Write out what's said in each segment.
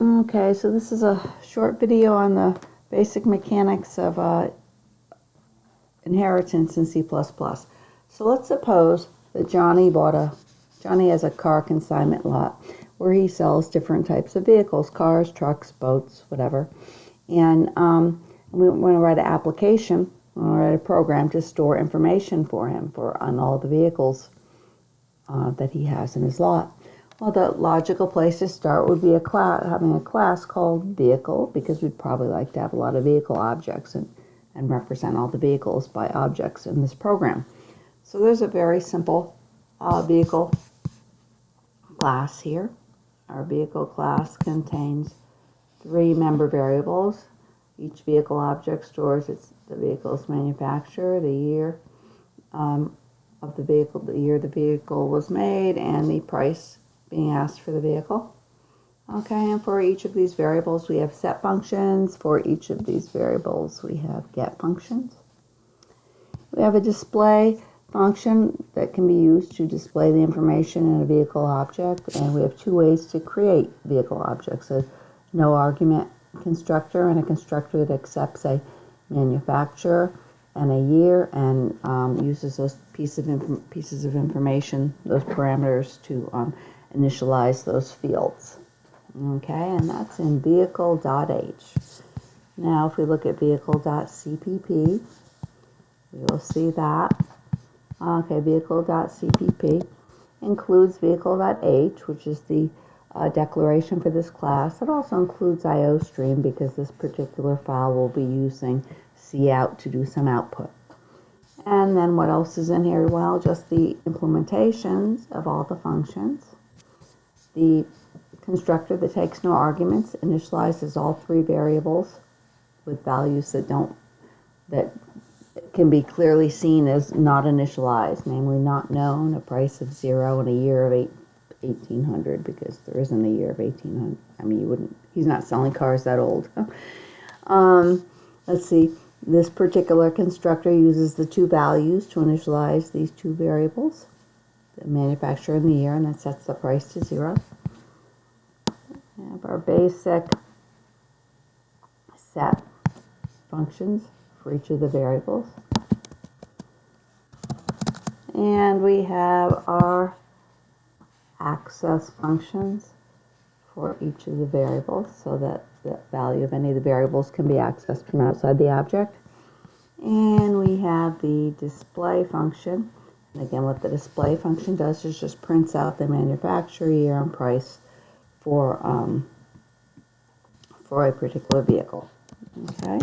Okay, so this is a short video on the basic mechanics of inheritance in C++. So let's suppose that Johnny has a car consignment lot where he sells different types of vehicles, cars, trucks, boats, whatever. And we want to write an application, we want to write a program to store information for him on all the vehicles that he has in his lot. Well, the logical place to start would be having a class called vehicle, because we'd probably like to have a lot of vehicle objects and represent all the vehicles by objects in this program. So there's a very simple vehicle class here. Our vehicle class contains 3 member variables. Each vehicle object stores the vehicle's manufacturer, the year of the vehicle, the year the vehicle was made, and the price being asked for the vehicle. Okay, and for each of these variables we have set functions. For each of these variables we have get functions. We have a display function that can be used to display the information in a vehicle object, and we have 2 ways to create vehicle objects: a no argument constructor and a constructor that accepts a manufacturer and a year and uses those pieces of information, those parameters, to initialize those fields. Okay, and that's in vehicle.h. Now if we look at vehicle.cpp, we will see that. Okay, vehicle.cpp includes vehicle.h, which is the declaration for this class. It also includes IOStream, because this particular file will be using cout to do some output. And then what else is in here? Well, just the implementations of all the functions. The constructor that takes no arguments initializes all 3 variables with values that can be clearly seen as not initialized, namely not known, a price of 0, and a year of 1800, because there isn't a year of 1800. I mean, he's not selling cars that old. Let's see. This particular constructor uses the 2 values to initialize these 2 variables, the manufacturer and the year, and that sets the price to 0. We have our basic set functions for each of the variables. And we have our access functions for each of the variables, so that the value of any of the variables can be accessed from outside the object. And we have the display function. And again, what the display function does is just prints out the manufacturer, year, and price for a particular vehicle. Okay.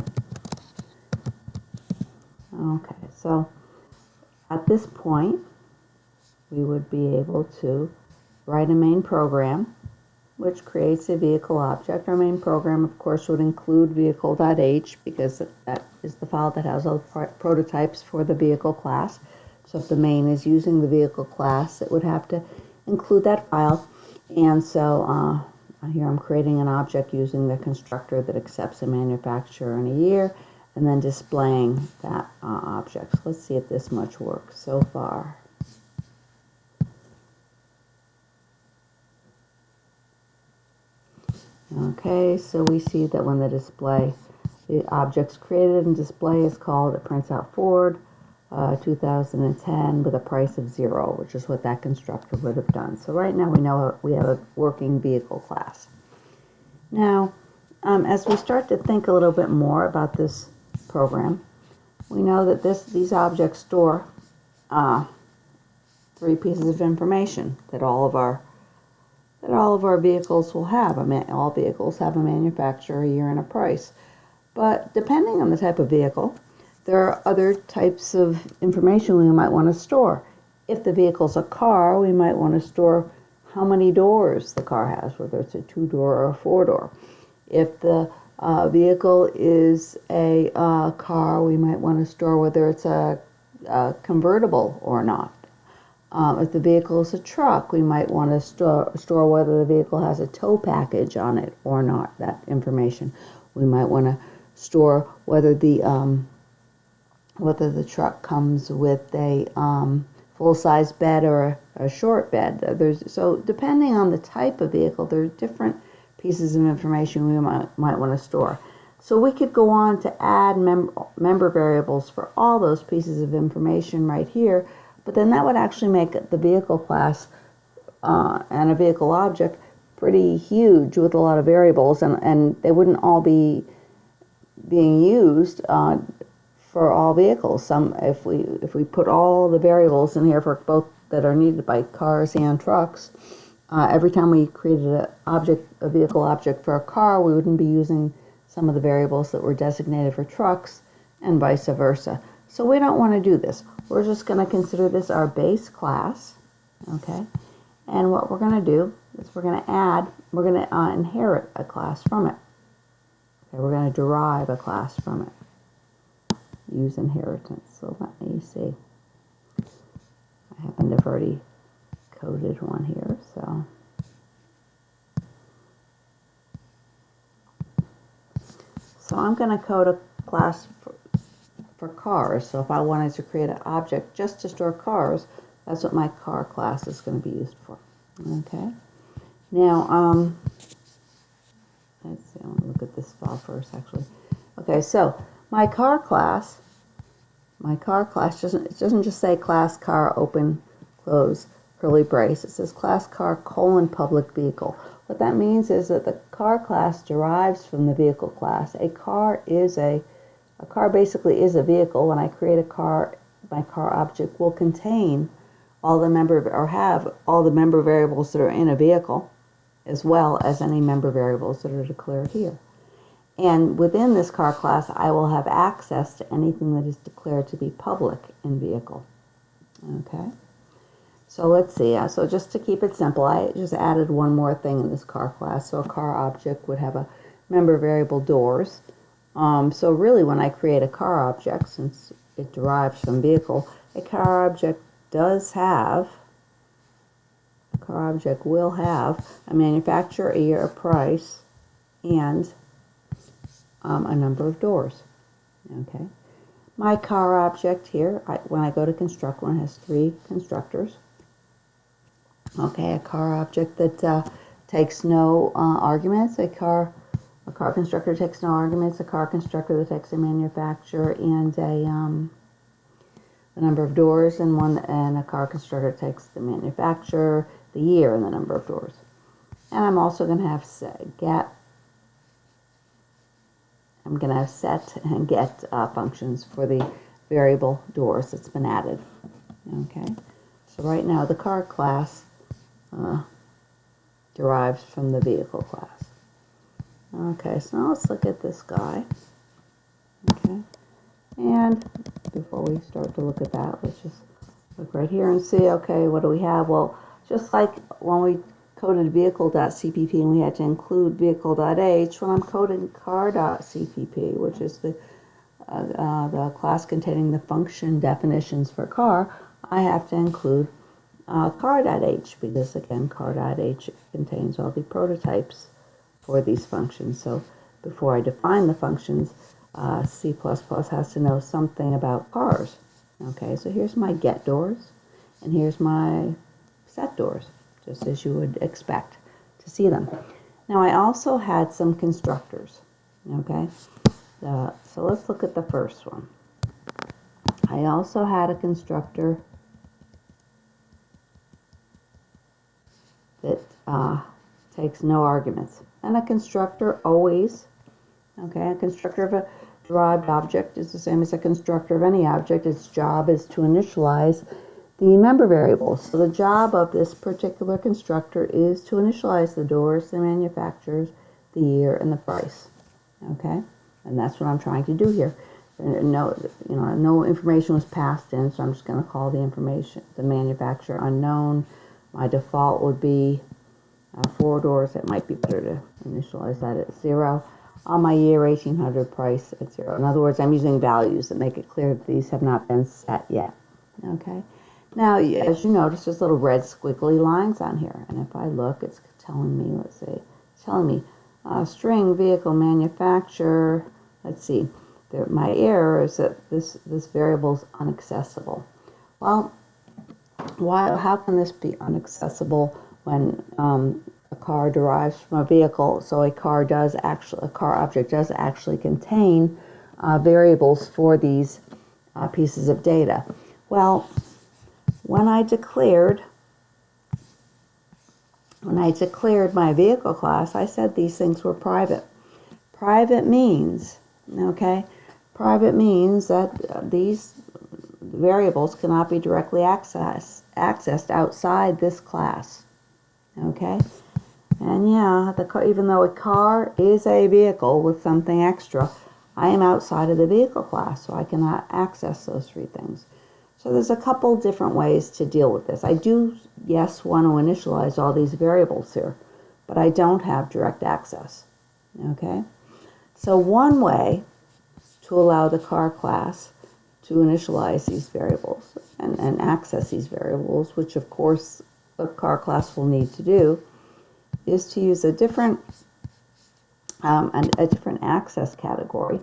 Okay, so at this point, we would be able to write a main program which creates a vehicle object. Our main program, of course, would include vehicle.h, because that is the file that has all the prototypes for the vehicle class. So if the main is using the vehicle class, it would have to include that file. And so here I'm creating an object using the constructor that accepts a manufacturer and a year, and then displaying that object. So let's see if this much works so far. Okay, so we see that when the object's created and display is called, it prints out Ford 2010 with a price of 0, which is what that constructor would have done. So right now we know we have a working vehicle class. Now, as we start to think a little bit more about this program, we know that these objects store 3 pieces of information that all of our vehicles will have. All vehicles have a manufacturer, a year, and a price. But depending on the type of vehicle, there are other types of information we might want to store. If the vehicle's a car, we might want to store how many doors the car has, whether it's a 2-door or a 4-door. If the vehicle is a car, we might want to store whether it's a convertible or not. If the vehicle is a truck, we might want to store whether the vehicle has a tow package on it or not, that information. We might want to store whether the truck comes with a full-size bed or a short bed. So depending on the type of vehicle, there are different pieces of information we might want to store. So we could go on to add member variables for all those pieces of information right here, but then that would actually make the vehicle class and a vehicle object pretty huge with a lot of variables, and they wouldn't all be being used for all vehicles. If we put all the variables in here for both that are needed by cars and trucks, every time we created a vehicle object for a car, we wouldn't be using some of the variables that were designated for trucks, and vice versa. So we don't want to do this. We're just going to consider this our base class, okay? And what we're going to do is we're going to inherit a class from it. Okay, we're going to derive a class from it. Use inheritance. So let me see. I happen to have already coded one here, so. So I'm going to code a class for cars. So if I wanted to create an object just to store cars, that's what my car class is going to be used for. Okay. Now, let's see. I want to look at this file first, actually. Okay. So my car class doesn't just say class car open close curly brace. It says class car : public vehicle. What that means is that the car class derives from the vehicle class. A car basically is a vehicle. When I create a car, my car object will contain have all the member variables that are in a vehicle, as well as any member variables that are declared here. And within this car class, I will have access to anything that is declared to be public in vehicle. Okay. So let's see. So just to keep it simple, I just added one more thing in this car class. So a car object would have a member variable doors. So really, when I create a car object, since it derives from vehicle, a car object will have a manufacturer, a year, a price, and a number of doors. Okay. My car object here, when I go to construct one, has 3 constructors. Okay, a car object that takes no arguments. A car constructor takes no arguments. A car constructor that takes a manufacturer and the number of doors, and a car constructor takes the manufacturer, the year, and the number of doors. And I'm also going to have set and get functions for the variable doors that's been added. Okay, so right now the car class derives from the vehicle class. Okay, so now let's look at this guy. Okay, and before we start to look at that, let's just look right here and see, okay, what do we have? Well, just like when we coded vehicle.cpp and we had to include vehicle.h, when I'm coding car.cpp, which is the class containing the function definitions for car, I have to include car.h, because again, car.h contains all the prototypes for these functions. So before I define the functions, C++ has to know something about cars. Okay, so here's my get doors, and here's my set doors, just as you would expect to see them. Now I also had some constructors. Okay, so let's look at the first one. I also had a constructor that takes no arguments. And a constructor always, okay, a constructor of a derived object is the same as a constructor of any object. Its job is to initialize the member variables. So the job of this particular constructor is to initialize the doors, the manufacturers, the year, and the price. Okay, and that's what I'm trying to do here. No information was passed in, so I'm just going to call the manufacturer unknown. My default would be 4 doors. It might be better to initialize that at 0. On my year, 1800, price at 0. In other words, I'm using values that make it clear that these have not been set yet. Okay. Now, as you notice, there's little red squiggly lines on here. And if I look, it's telling me, let's see, it's telling me string vehicle manufacturer. Let's see. My error is that this variable is inaccessible. Well, how can this be inaccessible when a car derives from a vehicle, so a car object does actually contain variables for these pieces of data. Well, when I declared my vehicle class, I said these things were private. Private means, okay, private means that these variables cannot be directly accessed outside this class, okay? And yeah, even though a car is a vehicle with something extra, I am outside of the vehicle class, so I cannot access those three things. So there's a couple different ways to deal with this. I do, yes, want to initialize all these variables here, but I don't have direct access, okay? So one way to allow the car class to initialize these variables and access these variables, which of course the car class will need to do, is to use a different access category.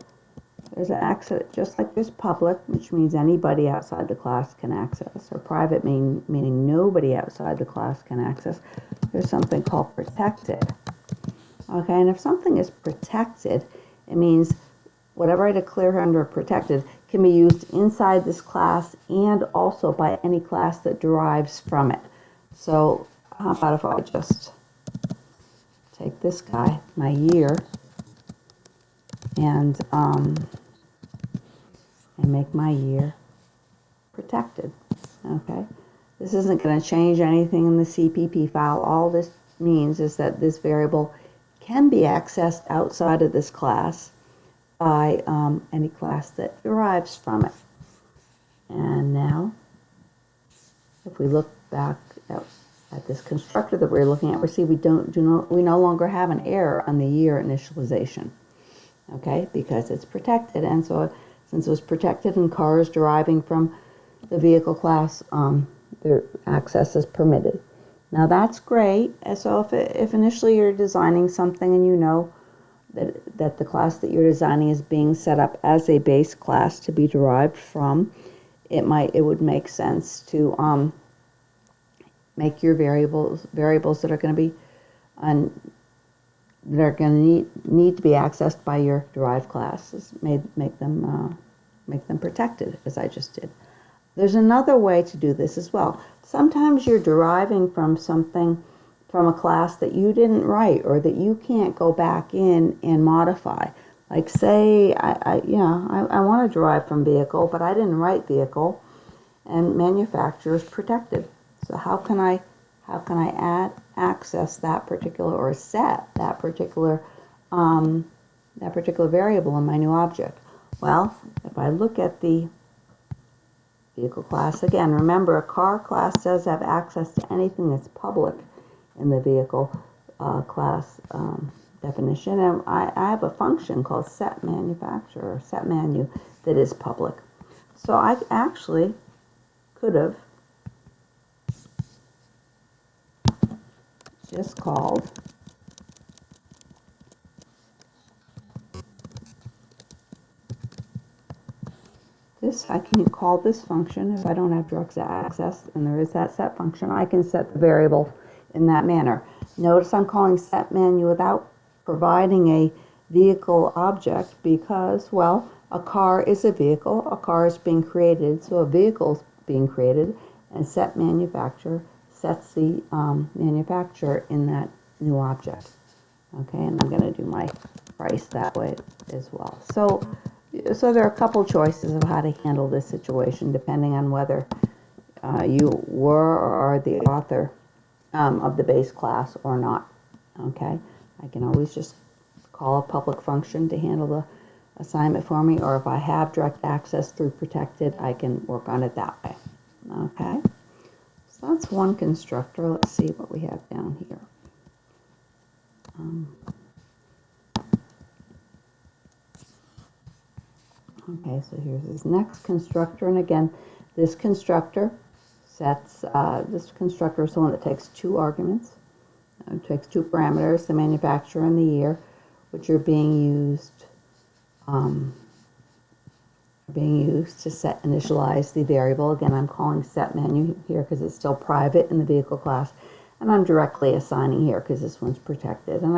There's an access, just like there's public, which means anybody outside the class can access, or private meaning nobody outside the class can access. There's something called protected. Okay, and if something is protected, it means whatever I declare under protected can be used inside this class and also by any class that derives from it. So how about if I just take this guy, my year, and make my year protected. Okay, this isn't going to change anything in the CPP file. All this means is that this variable can be accessed outside of this class by any class that derives from it. And now, if we look back at this constructor that we're looking at, we see we no longer have an error on the year initialization. Okay, because it's protected, and so since it was protected and cars deriving from the vehicle class, their access is permitted. Now that's great. And so if initially you're designing something and you know that the class that you're designing is being set up as a base class to be derived from, it would make sense to make your variables that are going to be need to be accessed by your derived classes. Make them protected, as I just did. There's another way to do this as well. Sometimes you're deriving from something from a class that you didn't write or that you can't go back in and modify. Like say I want to derive from vehicle, but I didn't write vehicle, and manufacturer is protected. So how can I access that particular or set that particular variable in my new object? Well, if I look at the vehicle class again, remember a car class does have access to anything that's public in the vehicle class definition, and I have a function called set manufacturer or set manu that is public. So I actually could have just called this. I can call this function if I don't have direct access, and there is that set function. I can set the variable in that manner. Notice I'm calling set manu without providing a vehicle object because, well, a car is a vehicle. A car is being created, so a vehicle is being created, and set manufacturer sets the manufacturer in that new object. Okay, and I'm going to do my price that way as well. So there are a couple choices of how to handle this situation depending on whether you were or are the author of the base class or not. Okay, I can always just call a public function to handle the assignment for me, or if I have direct access through protected, I can work on it that way. Okay, so that's one constructor. Let's see what we have down here. Okay, so here's this next constructor, and again, this constructor sets, this constructor is the one that takes two arguments. It takes two parameters, the manufacturer and the year, which are being used to initialize the variable. Again, I'm calling set manu here because it's still private in the vehicle class. And I'm directly assigning here because this one's protected. And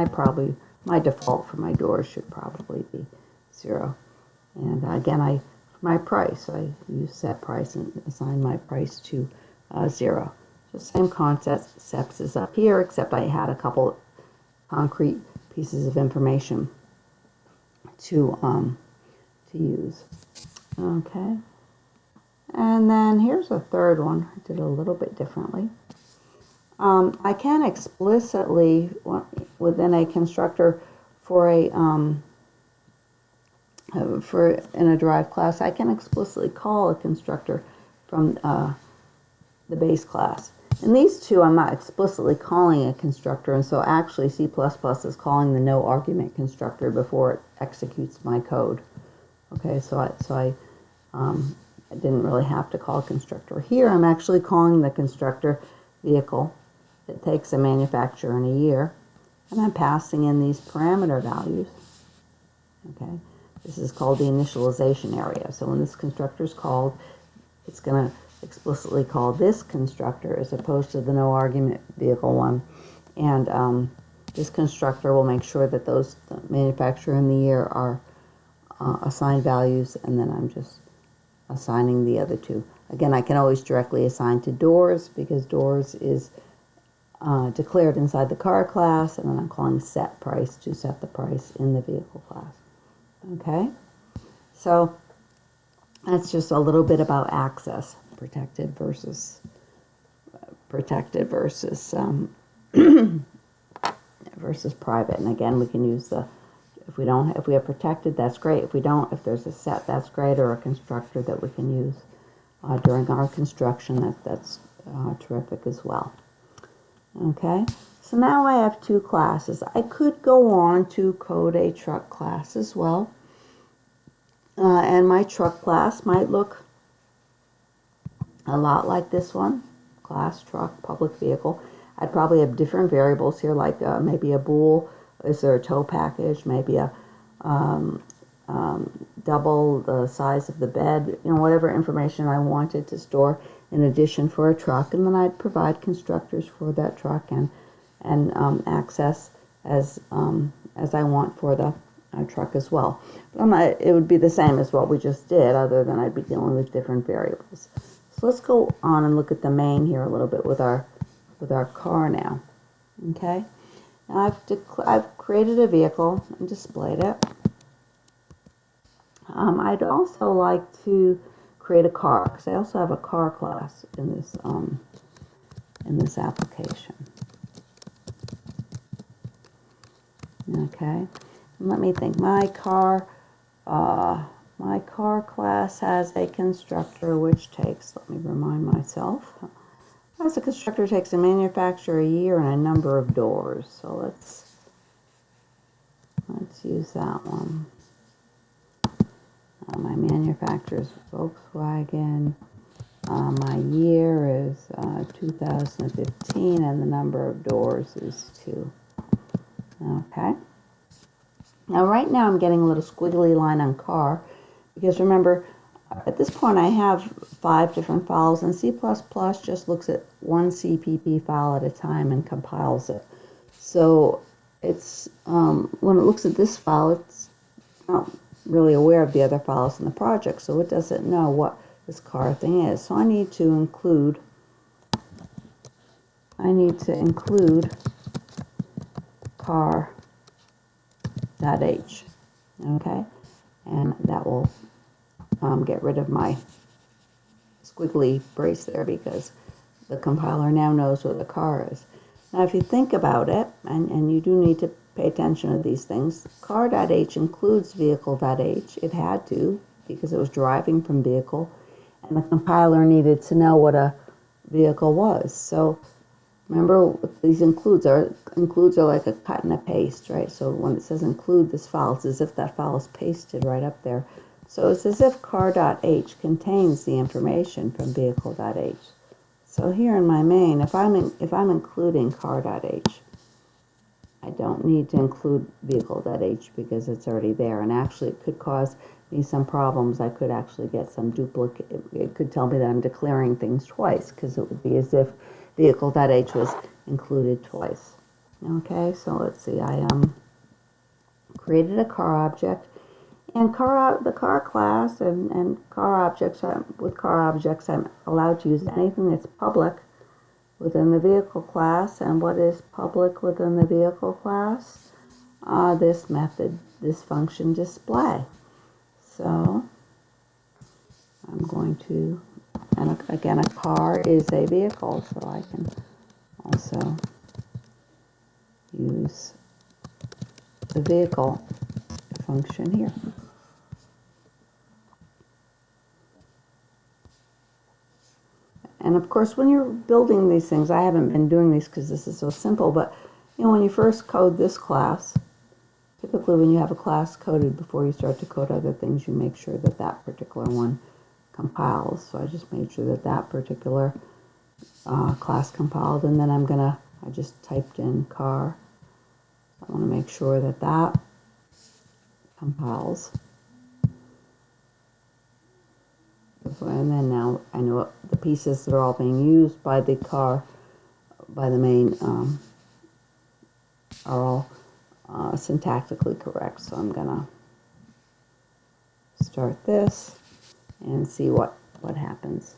my default for my doors should probably be 0. And again, for my price, I use set price and assign my price to 0. So same concept is up here, except I had a couple concrete pieces of information to use. Okay. And then here's a third one. I did it a little bit differently. I can explicitly, within a constructor for in a derived class, I can explicitly call a constructor from the base class. In these two, I'm not explicitly calling a constructor, and so actually C++ is calling the no argument constructor before it executes my code. Okay, so I didn't really have to call a constructor. Here, I'm actually calling the constructor vehicle. It takes a manufacturer and a year, and I'm passing in these parameter values. Okay, this is called the initialization area. So when this constructor is called, it's going to explicitly call this constructor as opposed to the no argument vehicle one, and this constructor will make sure that the manufacturer and the year are assigned values, and then I'm just assigning the other two. Again, I can always directly assign to doors because doors is declared inside the car class, and then I'm calling set price to set the price in the vehicle class. Okay, so that's just a little bit about access, protected versus versus private. And again, we can use if we have protected, that's great. If we don't, if there's a set, that's great, or a constructor that we can use during our construction, that's terrific as well. Okay, so now I have two classes. I could go on to code a truck class as well. And my truck class might look a lot like this one, class, truck, public vehicle. I'd probably have different variables here, like maybe a bool. Is there a tow package? Maybe a double the size of the bed, whatever information I wanted to store in addition for a truck, and then I'd provide constructors for that truck and access as I want for the truck as well. But it would be the same as what we just did, other than I'd be dealing with different variables. So let's go on and look at the main here a little bit with our car now. Okay, now I've created a vehicle and displayed it. I'd also like to create a car, because I also have a car class in this application. Okay, and let me think. My car class has a constructor which takes. Let me remind myself. As a constructor takes a manufacturer, a year, and a number of doors. So let's use that one. My manufacturer is Volkswagen. My year is 2015, and the number of doors is 2. Okay. Now, right now, I'm getting a little squiggly line on car, because remember, at this point, I have 5 different files, and C++ just looks at one CPP file at a time and compiles it. So it's when it looks at this file, it's not really aware of the other files in the project, so it doesn't know what this car thing is. So I need to include car.h, okay, and that will get rid of my squiggly brace there, because the compiler now knows what the car is. Now, if you think about it, and you do need to pay attention to these things, car.h includes vehicle.h. It had to, because it was deriving from vehicle, and the compiler needed to know what a vehicle was. So remember, these includes are like a cut and a paste, right? So when it says include this file, it's as if that file is pasted right up there. So it's as if car.h contains the information from vehicle.h. So here in my main, if I'm including car.h, I don't need to include vehicle.h because it's already there. And actually, it could cause me some problems. I could actually get some duplicate. It could tell me that I'm declaring things twice, because it would be as if vehicle.h was included twice. Okay, so let's see, I created a car object, and the car class and car objects, with car objects I'm allowed to use anything that's public within the vehicle class. And what is public within the vehicle class? This method, this function display. So I'm going to, and again, a car is a vehicle, so I can also use the vehicle function here. And of course, when you're building these things, I haven't been doing these because this is so simple, but you know, when you first code this class, typically when you have a class coded, before you start to code other things, you make sure that that particular one compiles. So I just made sure that that particular class compiled, and then I just typed in car. I want to make sure that that compiles. And then now I know the pieces that are all being used by the car, by the main, are all syntactically correct. So I'm gonna start this and see what happens.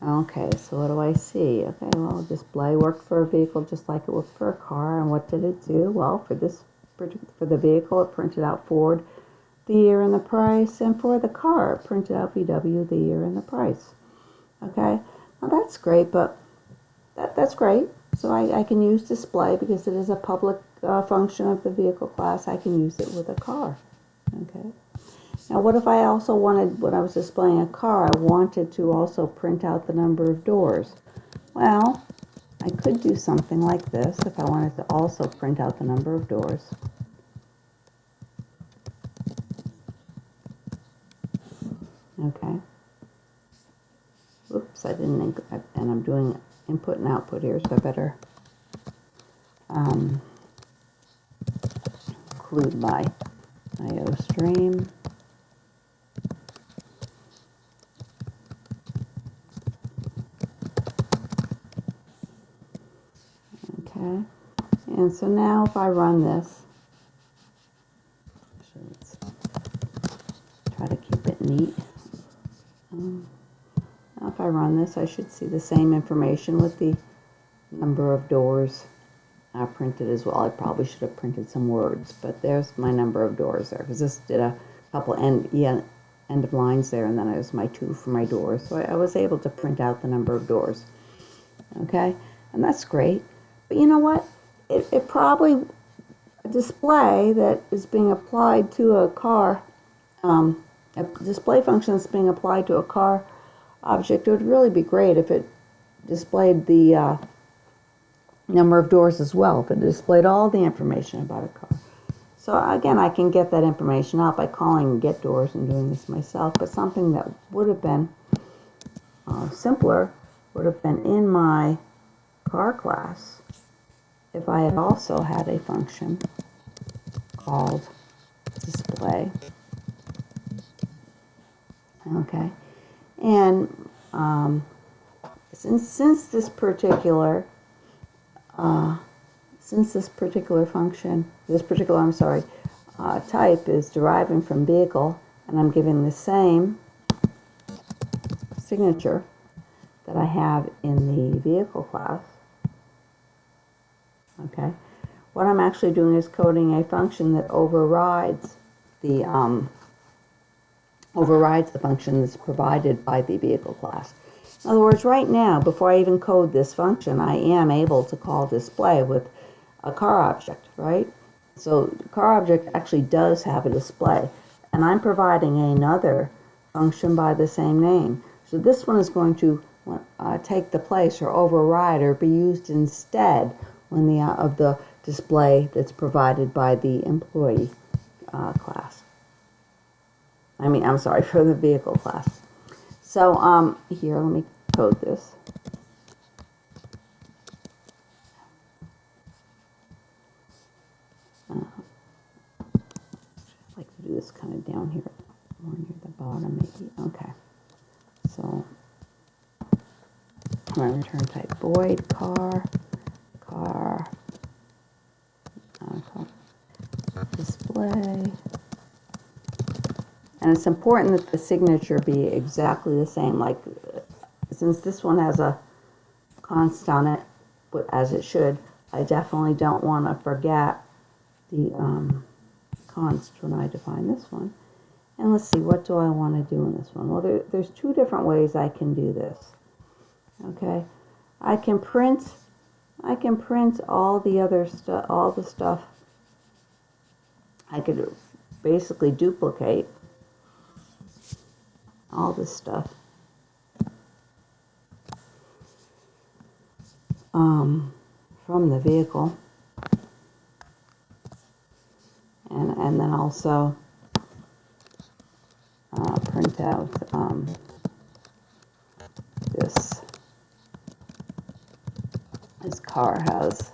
Okay, so what do I see? Okay, well, display worked for a vehicle just like it worked for a car. And what did it do? Well, for the vehicle, it printed out Ford, the year and the price, and for the car, it printed out VW, the year and the price. Okay, now that's great, but that's great. So I can use display because it is a public function of the vehicle class. I can use it with a car. Okay. Now, what if I also wanted, when I was displaying a car, I wanted to also print out the number of doors? Well, I could do something like this if I wanted to also print out the number of doors. Okay. Oops, I didn't, and I'm doing input and output here, so I better include my IO stream. Okay, and so now if I run this, let's try to keep it neat. Now if I run this, I should see the same information with the number of doors printed as well. I probably should have printed some words, but there's my number of doors there, because this did a couple end of lines there, and then it was my 2 for my doors. So I was able to print out the number of doors. Okay, and that's great. But you know what? It probably, a display that is being applied to a car, a display function that's being applied to a car object, it would really be great if it displayed the number of doors as well, if it displayed all the information about a car. So again, I can get that information out by calling get doors and doing this myself, but something that would have been simpler would have been in my car class if I had also had a function called display. Okay, and since this particular function, type is deriving from vehicle, and I'm giving the same signature that I have in the vehicle class. Okay, what I'm actually doing is coding a function that overrides the function that's provided by the vehicle class. In other words, right now, before I even code this function, I am able to call display with a car object, right? So the car object actually does have a display, and I'm providing another function by the same name. So this one is going to take the place or override or be used instead when of the display that's provided by the employee class. I'm sorry, for the vehicle class. So here, let me code this. I'd like to do this kind of down here, more near the bottom maybe. Okay. So my return type. Void car display. And it's important that the signature be exactly the same. Like, since this one has a const on it, but as it should, I definitely don't want to forget the const when I define this one. And let's see, what do I want to do in this one? Well, there's two different ways I can do this. Okay, I can print all the other stuff, all the stuff. I could basically duplicate all this stuff from the vehicle, and then also print out this car has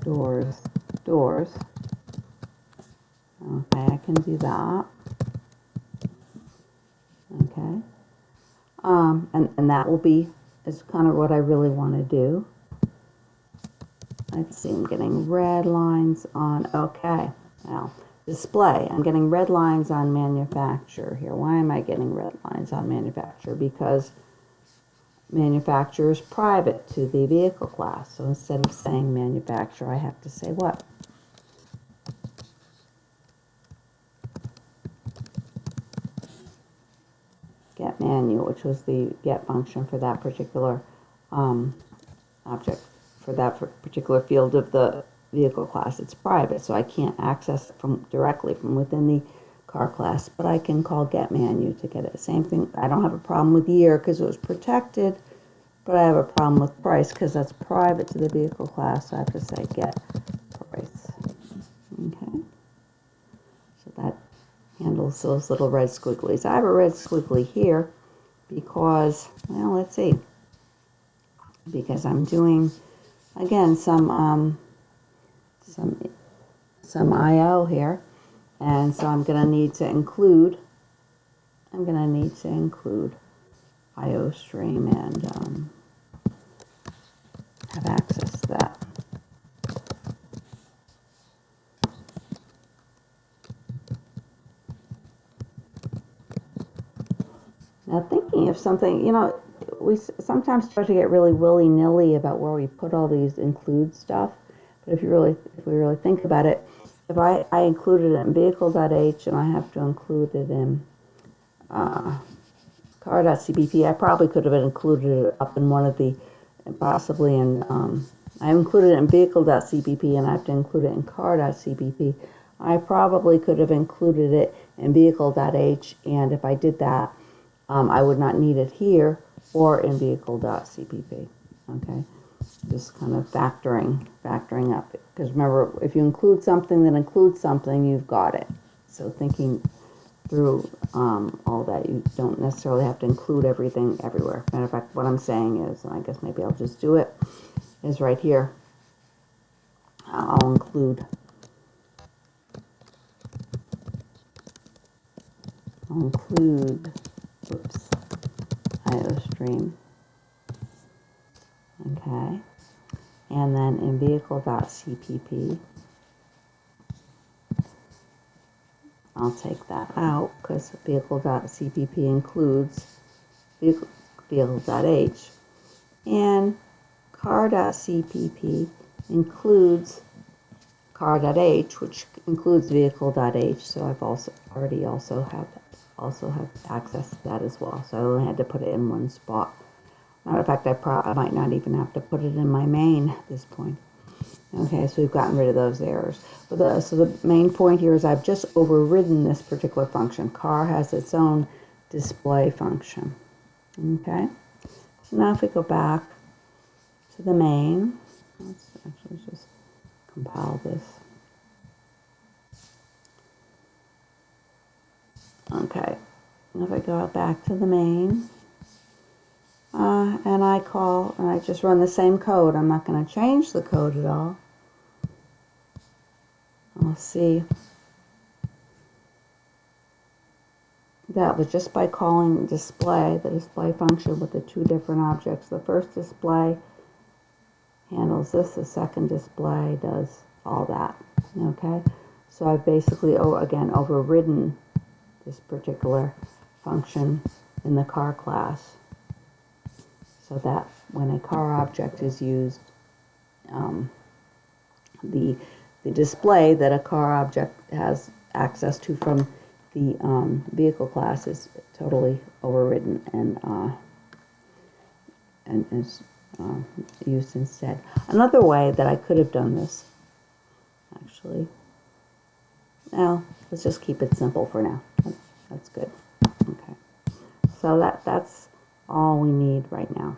doors. Okay, I can do that. Okay, and that will be is kind of what I really want to do. Let's see, I'm getting red lines on, okay, now display. I'm getting red lines on manufacturer here. Why am I getting red lines on manufacturer? Because manufacturer is private to the vehicle class. So instead of saying manufacturer, I have to say what? Get manu, which was the get function for that particular object, for that particular field of the vehicle class. It's private, so I can't access it directly from within the car class, but I can call get manu to get it. Same thing, I don't have a problem with year because it was protected, but I have a problem with price because that's private to the vehicle class, so I have to say get price. Okay, so that handles those little red squigglies. I have a red squiggly here because, well, let's see, because I'm doing, again, some I/O here, and so I'm going to need to include I/O stream and have access to that. Now, thinking of something, you know, we sometimes try to get really willy-nilly about where we put all these include stuff. But if we really think about it, if I included it in vehicle.h and I have to include it in car.cpp, I probably could have included it up in one of the, possibly in, I included it in vehicle.cpp and I have to include it in car.cpp. I probably could have included it in vehicle.h, and if I did that, I would not need it here or in vehicle.cpp. Okay, just kind of factoring up. Because remember, if you include something that includes something, you've got it. So thinking through all that, you don't necessarily have to include everything everywhere. Matter of fact, what I'm saying is, and I guess maybe I'll just do it, is right here. I'll include I/O stream. Okay, and then in vehicle.cpp, I'll take that out because vehicle.cpp includes vehicle.h, and car.cpp includes car.h, which includes vehicle.h. So I've also have access to that as well. So I only had to put it in one spot. Matter of fact, I might not even have to put it in my main at this point. Okay, so we've gotten rid of those errors. But so the main point here is I've just overridden this particular function. Car has its own display function. Okay, so now if we go back to the main, let's actually just compile this. Okay, and if I go back to the main, and I just run the same code. I'm not going to change the code at all. I'll see. that was just by calling display, the display function with the two different objects. The first display handles this, the second display does all that. Okay, so I've basically, again, overridden this particular function in the car class, so that when a car object is used, the display that a car object has access to from the vehicle class is totally overridden and is used instead. Another way that I could have done this, actually, now let's just keep it simple for now. That's good. Okay, so that's all we need right now.